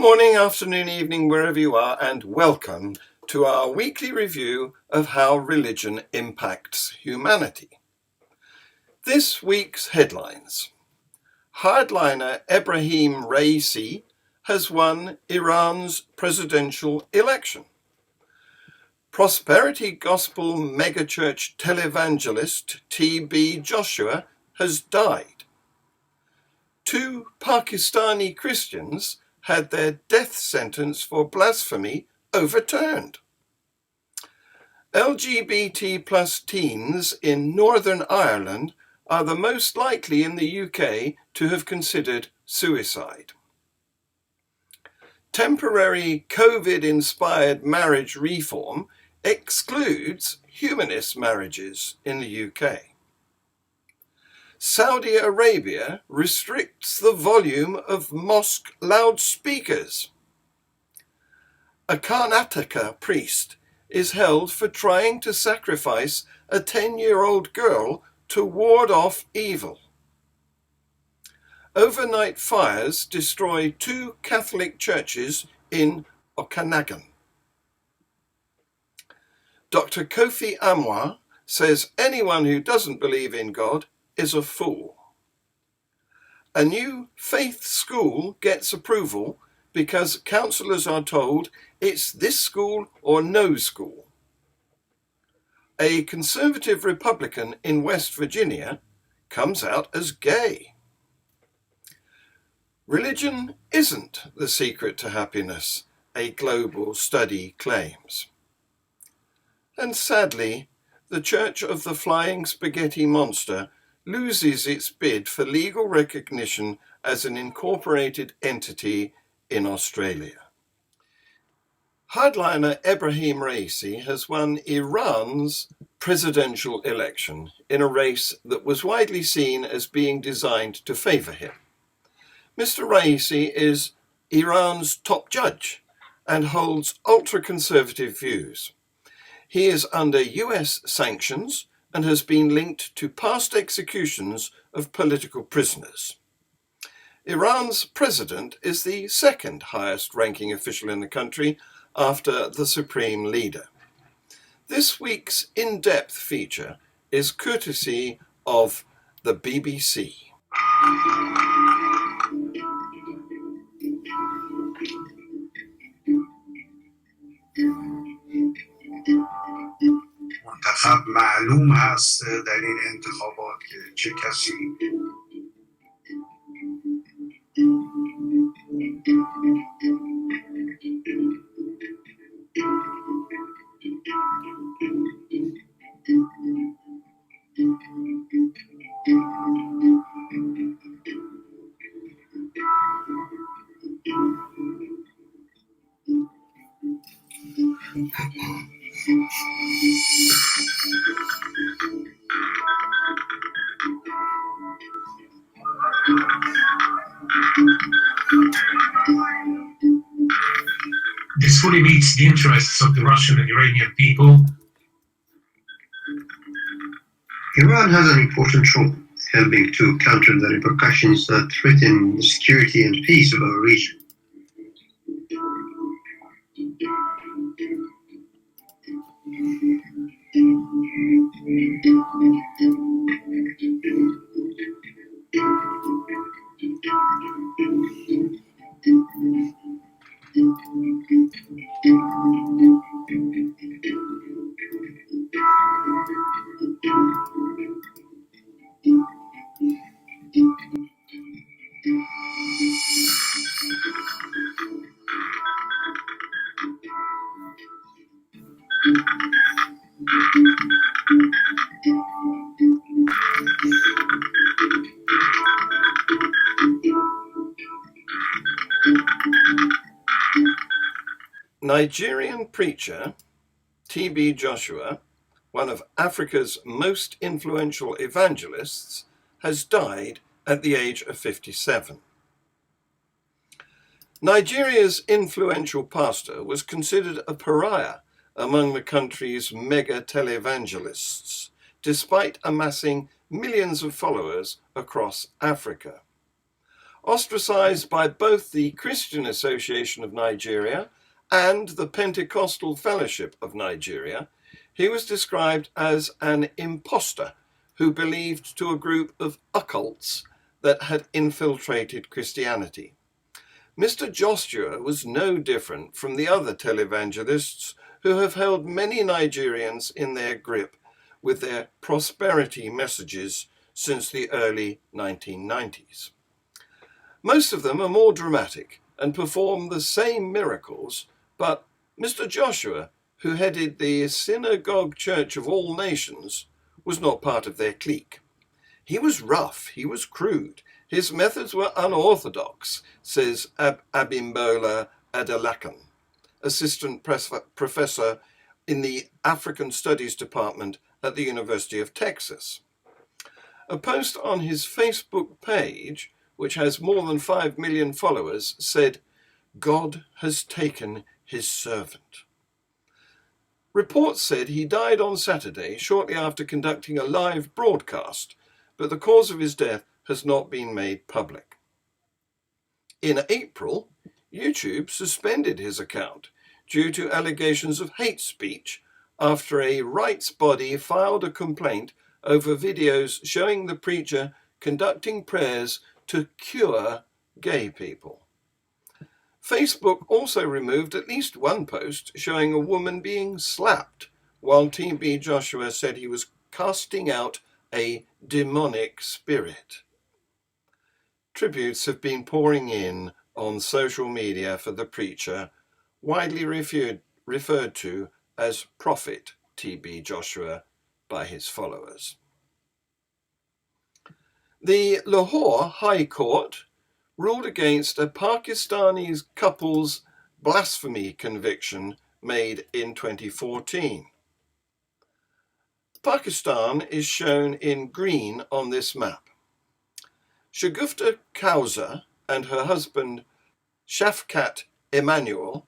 morning, afternoon, evening, wherever you are, and welcome to our weekly review of how religion impacts humanity. This week's headlines. Hardliner Ebrahim Raisi has won Iran's presidential election. Prosperity gospel megachurch televangelist T.B. Joshua has died. 2 Pakistani Christians had their death sentence for blasphemy overturned. LGBT plus teens in Northern Ireland are the most likely in the UK to have considered suicide. Temporary COVID-inspired marriage reform excludes humanist marriages in the UK. Saudi Arabia restricts the volume of mosque loudspeakers. A Karnataka priest is held for trying to sacrifice a 10-year-old girl to ward off evil. Overnight fires destroy 2 Catholic churches in Okanagan. Dr. Kofi Amoah says anyone who doesn't believe in God is a fool. A new faith school gets approval because councillors are told it's this school or no school. A conservative Republican in West Virginia comes out as gay. Religion isn't the secret to happiness, a global study claims. And sadly, the Church of the Flying Spaghetti Monster loses its bid for legal recognition as an incorporated entity in Australia. Hardliner Ebrahim Raisi has won Iran's presidential election in a race that was widely seen as being designed to favour him. Mr. Raisi is Iran's top judge and holds ultra-conservative views. He is under US sanctions and has been linked to past executions of political prisoners. Iran's president is the second highest ranking official in the country after the supreme leader. This week's in-depth feature is courtesy of the BBC. منتخب معلوم هست در این انتخابات که چه کسی This fully meets the interests of the Russian and Iranian people. Iran has an important role helping to counter the repercussions that threaten the security and peace of our region. Nigerian preacher T.B. Joshua, one of Africa's most influential evangelists, has died at the age of 57. Nigeria's influential pastor was considered a pariah among the country's mega televangelists, despite amassing millions of followers across Africa. Ostracized by both the Christian Association of Nigeria and the Pentecostal Fellowship of Nigeria, he was described as an impostor who believed to a group of occults that had infiltrated Christianity. Mr. Joshua was no different from the other televangelists who have held many Nigerians in their grip with their prosperity messages since the early 1990s. Most of them are more dramatic and perform the same miracles, but Mr. Joshua, who headed the Synagogue Church of All Nations, was not part of their clique. He was rough, he was crude, his methods were unorthodox, says Abimbola Adelakan, assistant professor in the African Studies Department at the University of Texas. A post on his Facebook page, which has more than 5 million followers, said, "God has taken his servant." Reports said he died on Saturday shortly after conducting a live broadcast, but the cause of his death has not been made public. In April, YouTube suspended his account due to allegations of hate speech after a rights body filed a complaint over videos showing the preacher conducting prayers to cure gay people. Facebook also removed at least one post showing a woman being slapped, while TB Joshua said he was casting out a demonic spirit. Tributes have been pouring in on social media for the preacher, widely referred to as Prophet TB Joshua by his followers. The Lahore High Court ruled against a Pakistani couple's blasphemy conviction made in 2014. Pakistan is shown in green on this map. Shagufta Kausar and her husband Shafkat Emmanuel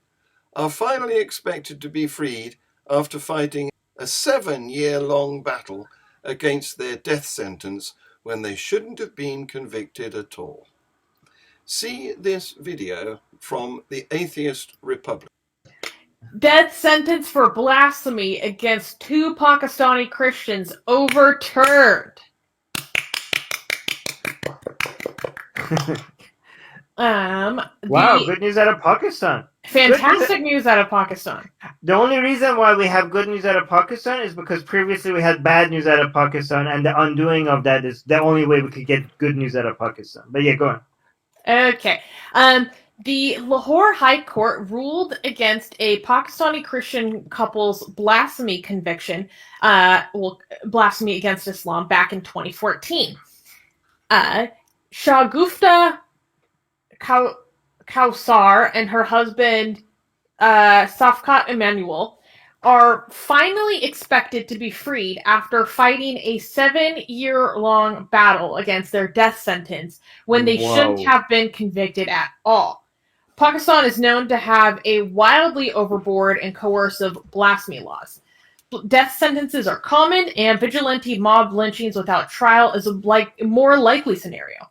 are finally expected to be freed after fighting a 7-year-long battle against their death sentence when they shouldn't have been convicted at all. See this video from the Atheist Republic. Death sentence for blasphemy against 2 Pakistani Christians overturned. Wow, good news out of Pakistan. Fantastic news out of Pakistan. The only reason why we have good news out of Pakistan is because previously we had bad news out of Pakistan, and the undoing of that is the only way we could get good news out of Pakistan. But yeah, go on. Okay. The Lahore High Court ruled against a Pakistani Christian couple's blasphemy conviction, blasphemy against Islam, back in 2014. Shagufta Kausar and her husband, Shafkat Emmanuel, are finally expected to be freed after fighting a 7-year-long battle against their death sentence when they shouldn't have been convicted at all. Pakistan is known to have a wildly overboard and coercive blasphemy laws. Death sentences are common, and vigilante mob lynchings without trial is a more likely scenario.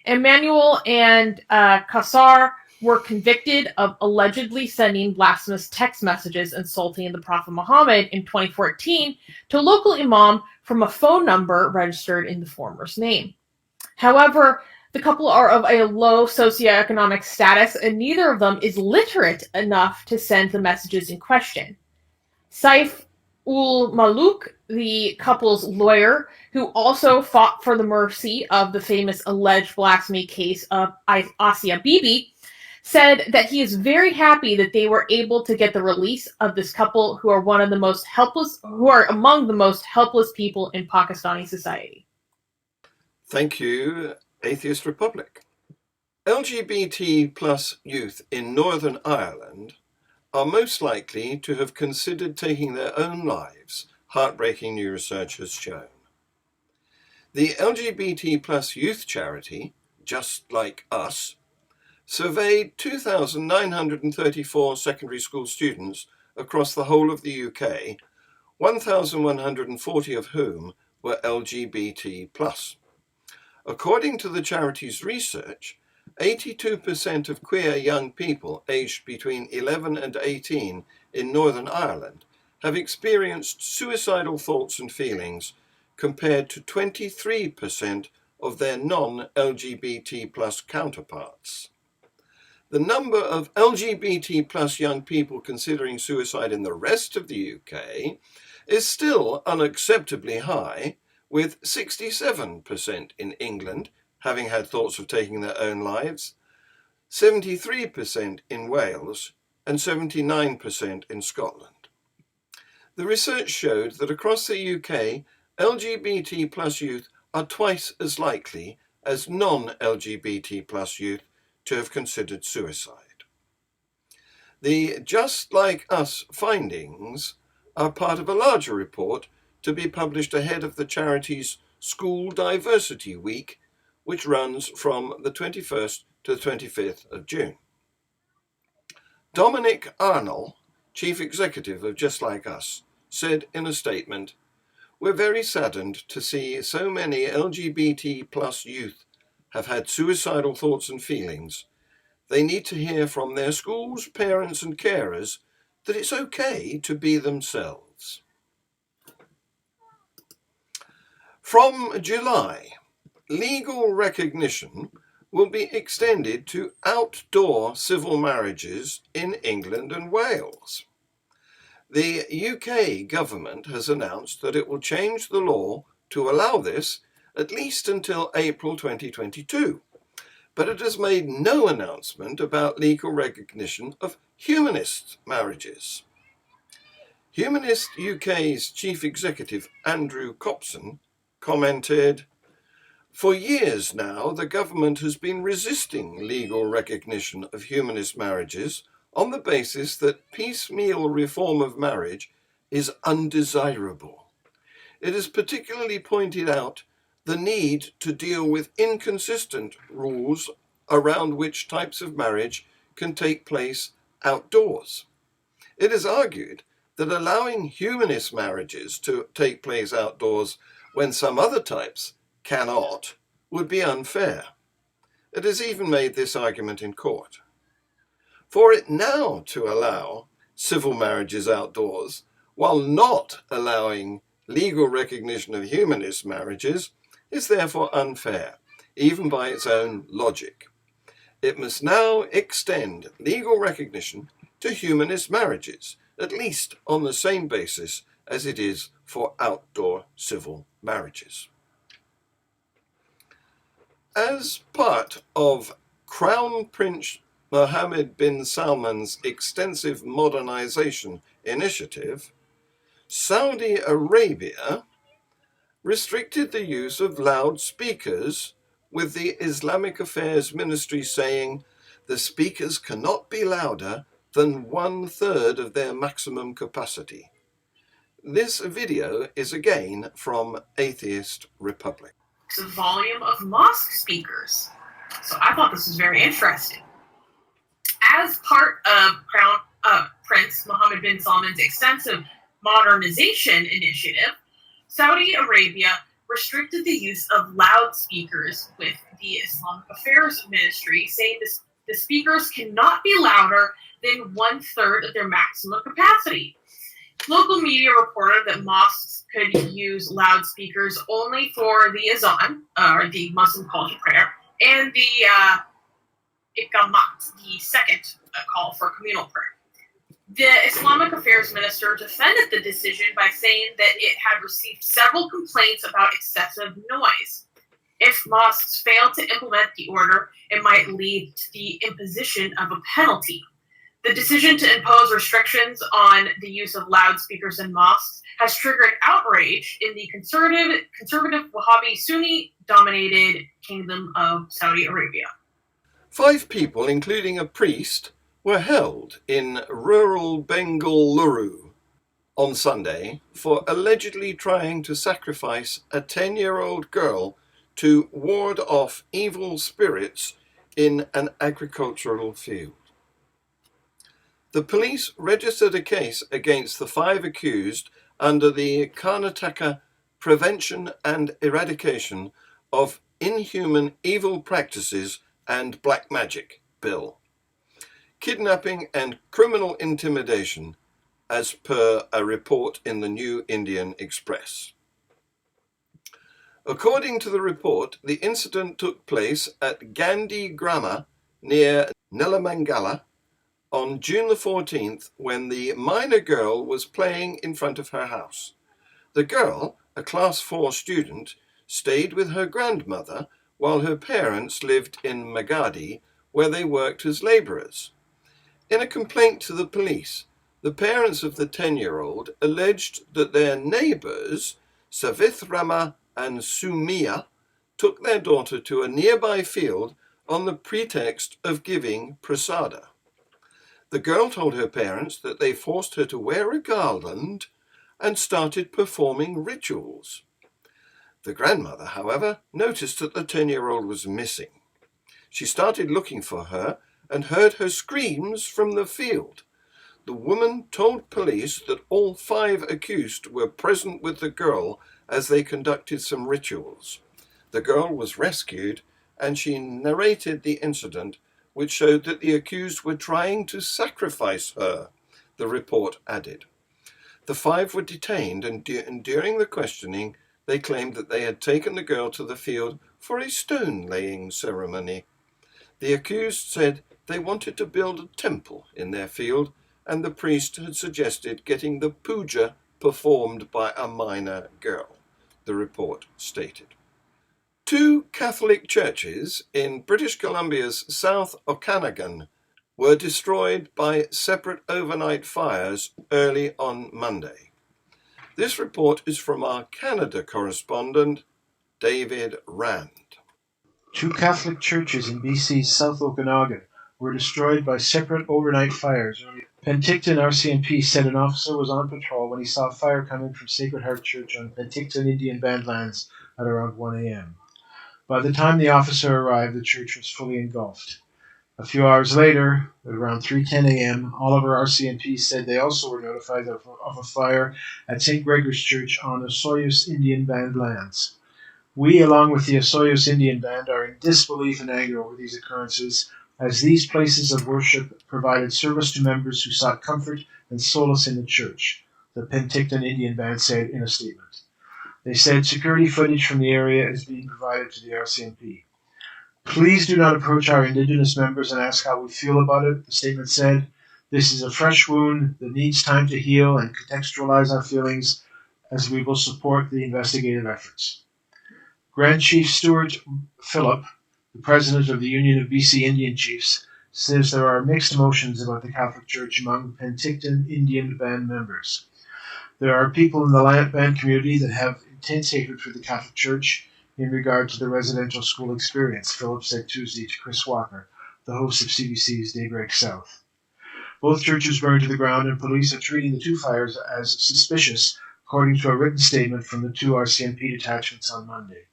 Emmanuel and Kausar were convicted of allegedly sending blasphemous text messages insulting the Prophet Muhammad in 2014 to a local imam from a phone number registered in the former's name. However, the couple are of a low socioeconomic status, and neither of them is literate enough to send the messages in question. Saif ul Maluk, the couple's lawyer, who also fought for the mercy of the famous alleged blasphemy case of Asia Bibi, said that he is very happy that they were able to get the release of this couple, who are among the most helpless people in Pakistani society. Thank you, Atheist Republic. LGBT plus youth in Northern Ireland are most likely to have considered taking their own lives, heartbreaking new research has shown. The LGBT plus youth charity, Just Like Us, surveyed 2,934 secondary school students across the whole of the UK, 1,140 of whom were LGBT plus. According to the charity's research, 82% of queer young people aged between 11 and 18 in Northern Ireland have experienced suicidal thoughts and feelings, compared to 23% of their non-LGBT plus counterparts. The number of LGBT plus young people considering suicide in the rest of the UK is still unacceptably high, with 67% in England having had thoughts of taking their own lives, 73% in Wales, and 79% in Scotland. The research showed that across the UK, LGBT plus youth are twice as likely as non-LGBT plus youth to have considered suicide. The Just Like Us findings are part of a larger report to be published ahead of the charity's School Diversity Week, which runs from the 21st to the 25th of June. Dominic Arnold, Chief Executive of Just Like Us, said in a statement, "We're very saddened to see so many LGBT plus youth have had suicidal thoughts and feelings. They need to hear from their schools, parents and carers that it's okay to be themselves." From July, legal recognition will be extended to outdoor civil marriages in England and Wales. The UK government has announced that it will change the law to allow this at least until April 2022, but it has made no announcement about legal recognition of humanist marriages. Humanist UK's chief executive Andrew Copson commented, "For years now, the government has been resisting legal recognition of humanist marriages on the basis that piecemeal reform of marriage is undesirable. It has particularly pointed out the need to deal with inconsistent rules around which types of marriage can take place outdoors. It is argued that allowing humanist marriages to take place outdoors when some other types cannot would be unfair. It has even made this argument in court. For it now to allow civil marriages outdoors while not allowing legal recognition of humanist marriages is therefore unfair, even by its own logic. It must now extend legal recognition to humanist marriages, at least on the same basis as it is for outdoor civil marriages." As part of Crown Prince Mohammed bin Salman's extensive modernization initiative, Saudi Arabia restricted the use of loudspeakers, with the Islamic Affairs Ministry saying the speakers cannot be louder than 1/3 of their maximum capacity. This video is again from Atheist Republic. The volume of mosque speakers. So I thought this was very interesting. As part of Prince Mohammed bin Salman's extensive modernization initiative, Saudi Arabia restricted the use of loudspeakers, with the Islamic Affairs Ministry saying the speakers cannot be louder than 1/3 of their maximum capacity. Local media reported that mosques could use loudspeakers only for the azan, or the Muslim call to prayer, and the iqamat, the second call for communal prayer. The Islamic Affairs Minister defended the decision by saying that it had received several complaints about excessive noise. If mosques fail to implement the order, it might lead to the imposition of a penalty. The decision to impose restrictions on the use of loudspeakers in mosques has triggered outrage in the conservative Wahhabi Sunni-dominated Kingdom of Saudi Arabia. 5 people, including a priest, were held in rural Bengaluru on Sunday for allegedly trying to sacrifice a 10-year-old girl to ward off evil spirits in an agricultural field. The police registered a case against the 5 accused under the Karnataka Prevention and Eradication of Inhuman Evil Practices and Black Magic Bill, kidnapping and criminal intimidation, as per a report in the New Indian Express. According to the report, the incident took place at Gandhi Grama near Nelamangala on June the 14th, when the minor girl was playing in front of her house. The girl, a Class 4 student, stayed with her grandmother while her parents lived in Magadi, where they worked as labourers. In a complaint to the police, the parents of the 10-year-old alleged that their neighbours, Savithrama and Sumia, took their daughter to a nearby field on the pretext of giving prasada. The girl told her parents that they forced her to wear a garland and started performing rituals. The grandmother, however, noticed that the 10-year-old was missing. She started looking for her and heard her screams from the field. The woman told police that all 5 accused were present with the girl as they conducted some rituals. The girl was rescued, and she narrated the incident, which showed that the accused were trying to sacrifice her, the report added. The 5 were detained, and during the questioning, they claimed that they had taken the girl to the field for a stone-laying ceremony. The accused said they wanted to build a temple in their field, and the priest had suggested getting the puja performed by a minor girl, the report stated. 2 Catholic churches in British Columbia's South Okanagan were destroyed by separate overnight fires early on Monday. This report is from our Canada correspondent, David Rand. 2 Catholic churches in BC's South Okanagan were destroyed by separate overnight fires. Penticton RCMP said an officer was on patrol when he saw fire coming from Sacred Heart Church on Penticton Indian Band lands at around 1 a.m. By the time the officer arrived, the church was fully engulfed. A few hours later, at around 3:10 a.m., Oliver RCMP said they also were notified of a fire at St. Gregor's Church on Osoyoos Indian Band lands. We, along with the Osoyoos Indian Band, are in disbelief and anger over these occurrences, as these places of worship provided service to members who sought comfort and solace in the church, the Penticton Indian Band said in a statement. They said security footage from the area is being provided to the RCMP. Please do not approach our Indigenous members and ask how we feel about it, the statement said. This is a fresh wound that needs time to heal and contextualize our feelings, as we will support the investigative efforts. Grand Chief Stuart Phillip, the president of the Union of BC Indian Chiefs, says there are mixed emotions about the Catholic Church among Penticton Indian Band members. There are people in the band community that have intense hatred for the Catholic Church in regard to the residential school experience, Philip said Tuesday to Chris Walker, the host of CBC's Daybreak South. Both churches burned to the ground, and police are treating the 2 fires as suspicious, according to a written statement from the 2 RCMP detachments on Monday.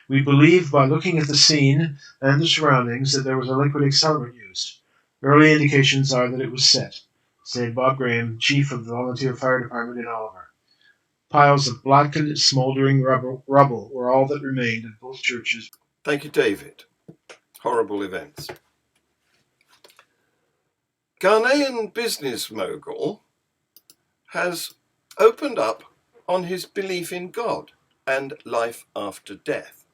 We believe, by looking at the scene and the surroundings, that there was a liquid accelerant used. Early indications are that it was set, said Bob Graham, chief of the Volunteer Fire Department in Oliver. Piles of blackened, smouldering rubble were all that remained at both churches. Thank you, David. Horrible events. Ghanaian business mogul has opened up on his belief in God and life after death.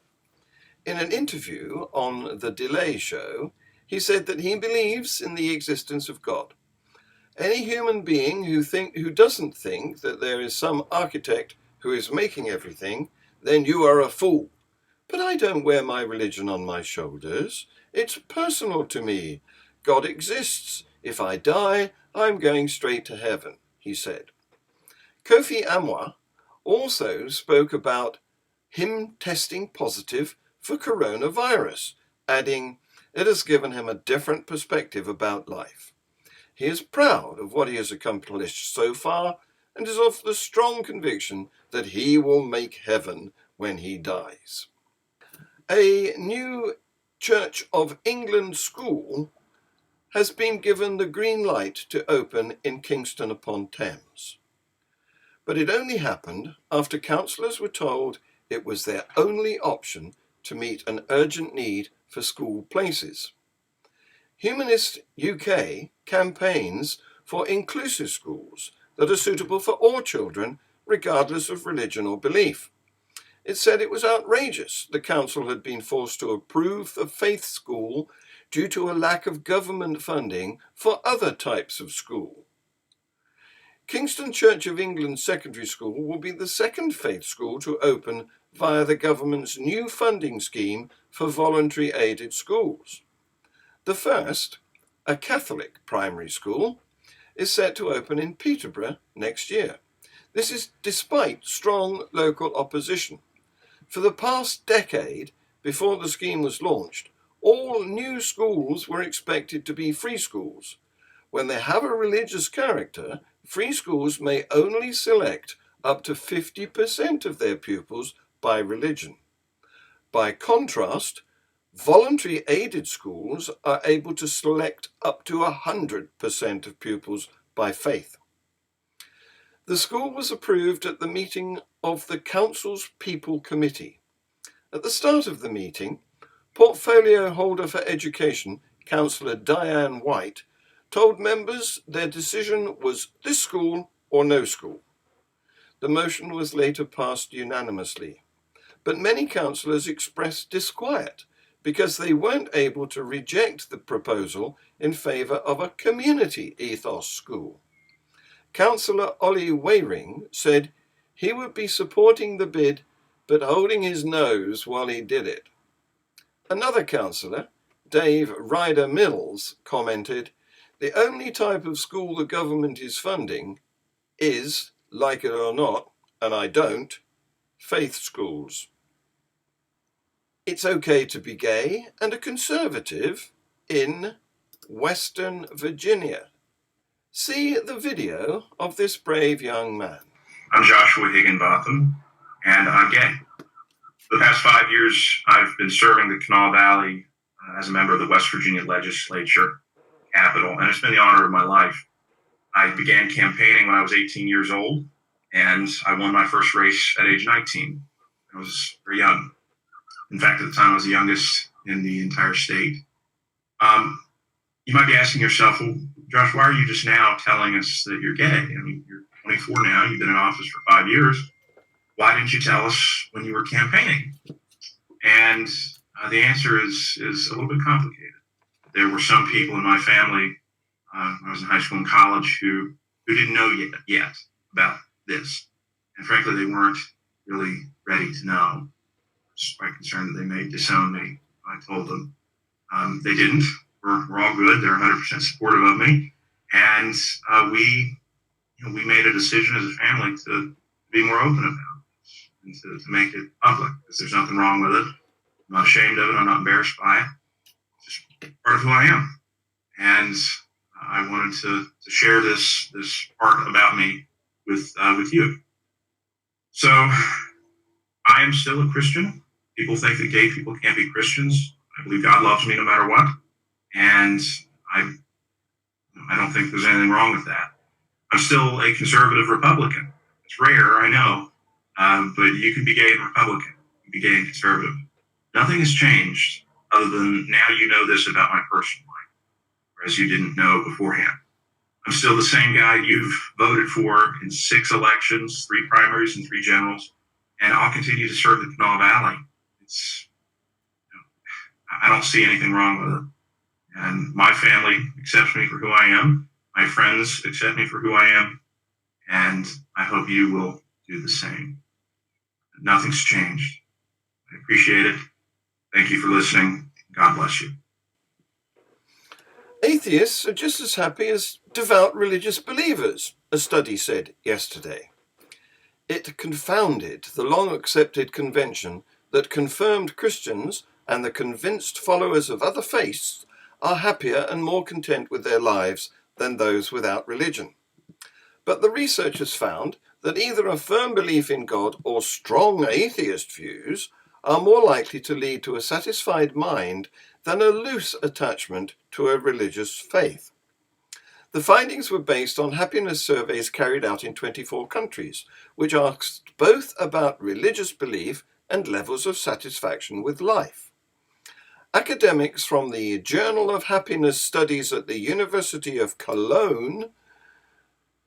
In an interview on The Delay Show, he said that he believes in the existence of God. Any human being who doesn't think that there is some architect who is making everything, then you are a fool. But I don't wear my religion on my shoulders. It's personal to me. God exists. If I die, I'm going straight to heaven, he said. Kofi Amoah also spoke about him testing positive for coronavirus, adding, it has given him a different perspective about life. He is proud of what he has accomplished so far and is of the strong conviction that he will make heaven when he dies. A new Church of England school has been given the green light to open in Kingston upon Thames. But it only happened after councillors were told it was their only option to meet an urgent need for school places. Humanist UK campaigns for inclusive schools that are suitable for all children, regardless of religion or belief. It said it was outrageous the council had been forced to approve the faith school due to a lack of government funding for other types of school. Kingston Church of England Secondary School will be the second faith school to open via the government's new funding scheme for voluntary aided schools. The first, a Catholic primary school, is set to open in Peterborough next year. This is despite strong local opposition. For the past decade, before the scheme was launched, all new schools were expected to be free schools. When they have a religious character, free schools may only select up to 50% of their pupils by religion. By contrast, voluntary aided schools are able to select up to 100% of pupils by faith. The school was approved at the meeting of the Council's People Committee. At the start of the meeting, portfolio holder for education, Councillor Diane White, told members their decision was this school or no school. The motion was later passed unanimously, but many councillors expressed disquiet because they weren't able to reject the proposal in favour of a community ethos school. Councillor Ollie Waring said he would be supporting the bid but holding his nose while he did it. Another councillor, Dave Ryder-Mills, commented, "The only type of school the government is funding is, like it or not, and I don't, faith schools." It's okay to be gay and a conservative in Western Virginia. See the video of this brave young man. I'm Joshua Higginbotham, and I'm gay. For the past 5 years, I've been serving the Kanawha Valley as a member of the West Virginia Legislature, Capitol, and it's been the honor of my life. I began campaigning when I was 18 years old, and I won my first race at age 19. I was very young. In fact, at the time, I was the youngest in the entire state. You might be asking yourself, well, Josh, why are you just now telling us that you're gay? I mean, you're 24 now, you've been in office for 5 years. Why didn't you tell us when you were campaigning? And the answer is a little bit complicated. There were some people in my family when I was in high school and college who didn't know yet about this. And frankly, they weren't really ready to know. I was quite concerned that they may disown me. I told them. They didn't. We're all good. They're 100% supportive of me. And we made a decision as a family to be more open about this and to make it public, because there's nothing wrong with it. I'm not ashamed of it. I'm not embarrassed by it. It's just part of who I am. And I wanted to share this part about me with you. So I am still a Christian. People think that gay people can't be Christians. I believe God loves me no matter what. And I don't think there's anything wrong with that. I'm still a conservative Republican. It's rare, I know, but you can be gay and Republican. You can be gay and conservative. Nothing has changed other than now you know this about my personal life, whereas you didn't know beforehand. I'm still the same guy you've voted for in 6 elections, 3 primaries and 3 generals, and I'll continue to serve the Kanawha Valley. I don't see anything wrong with it. And my family accepts me for who I am. My friends accept me for who I am. And I hope you will do the same. Nothing's changed. I appreciate it. Thank you for listening. God bless you. Atheists are just as happy as devout religious believers, a study said yesterday. It confounded the long-accepted convention that confirmed Christians and the convinced followers of other faiths are happier and more content with their lives than those without religion. But the researchers found that either a firm belief in God or strong atheist views are more likely to lead to a satisfied mind than a loose attachment to a religious faith. The findings were based on happiness surveys carried out in 24 countries, which asked both about religious belief and levels of satisfaction with life. Academics from the Journal of Happiness Studies at the University of Cologne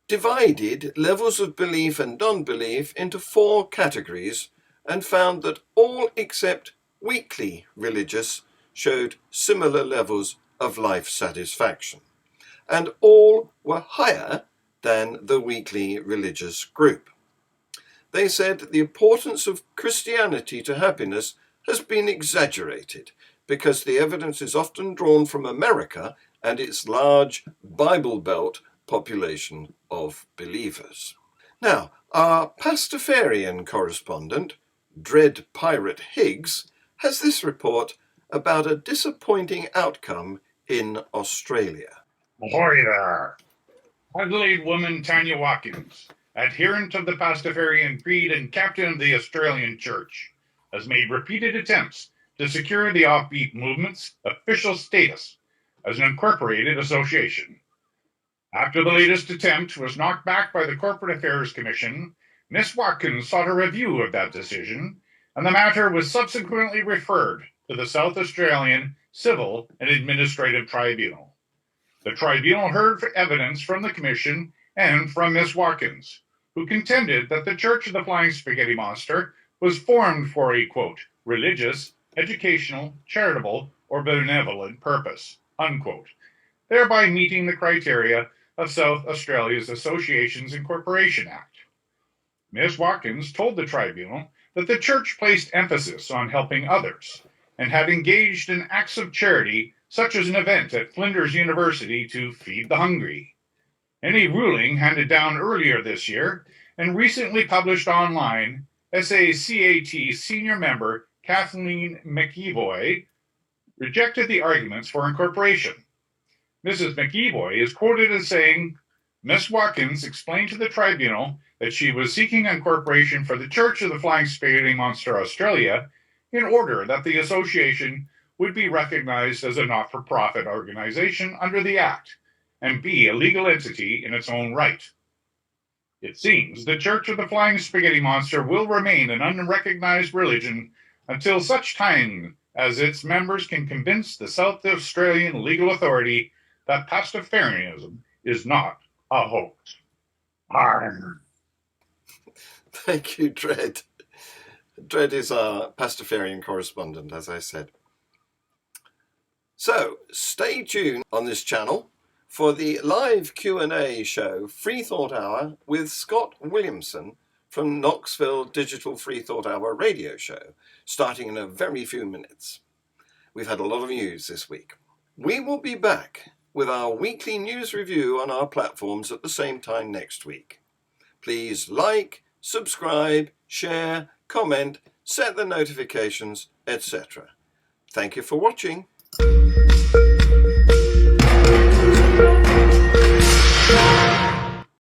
divided levels of belief and non-belief into 4 categories and found that all except weakly religious showed similar levels of life satisfaction, and all were higher than the weakly religious group. They said the importance of Christianity to happiness has been exaggerated because the evidence is often drawn from America and its large Bible Belt population of believers. Now, our Pastafarian correspondent, Dread Pirate Higgs, has this report about a disappointing outcome in Australia. Ahoy there! Adelaide woman Tanya Watkins, adherent of the Pastafarian creed and captain of the Australian Church, has made repeated attempts to secure the offbeat movement's official status as an incorporated association. After the latest attempt was knocked back by the Corporate Affairs Commission, Miss Watkins sought a review of that decision, and the matter was subsequently referred to the South Australian Civil and Administrative Tribunal. The tribunal heard evidence from the Commission and from Miss Watkins, who contended that the Church of the Flying Spaghetti Monster was formed for a, quote, religious, educational, charitable, or benevolent purpose, unquote, thereby meeting the criteria of South Australia's Associations Incorporation Act. Ms. Watkins told the tribunal that the church placed emphasis on helping others and had engaged in acts of charity such as an event at Flinders University to feed the hungry. In a ruling handed down earlier this year and recently published online, SACAT senior member Kathleen McEvoy rejected the arguments for incorporation. Mrs. McEvoy is quoted as saying, Miss Watkins explained to the tribunal that she was seeking incorporation for the Church of the Flying Spaghetti Monster Australia in order that the association would be recognized as a not-for-profit organization under the Act and be a legal entity in its own right. It seems the Church of the Flying Spaghetti Monster will remain an unrecognized religion until such time as its members can convince the South Australian legal authority that Pastafarianism is not a hoax. Arr. Thank you, Dread. Dread is our Pastafarian correspondent, as I said. So, stay tuned on this channel for the live Q&A show, Free Thought Hour, with Scott Williamson from Knoxville Digital Free Thought Hour radio show, starting in a very few minutes. We've had a lot of news this week. We will be back with our weekly news review on our platforms at the same time next week. Please like, subscribe, share, comment, set the notifications, etc. Thank you for watching.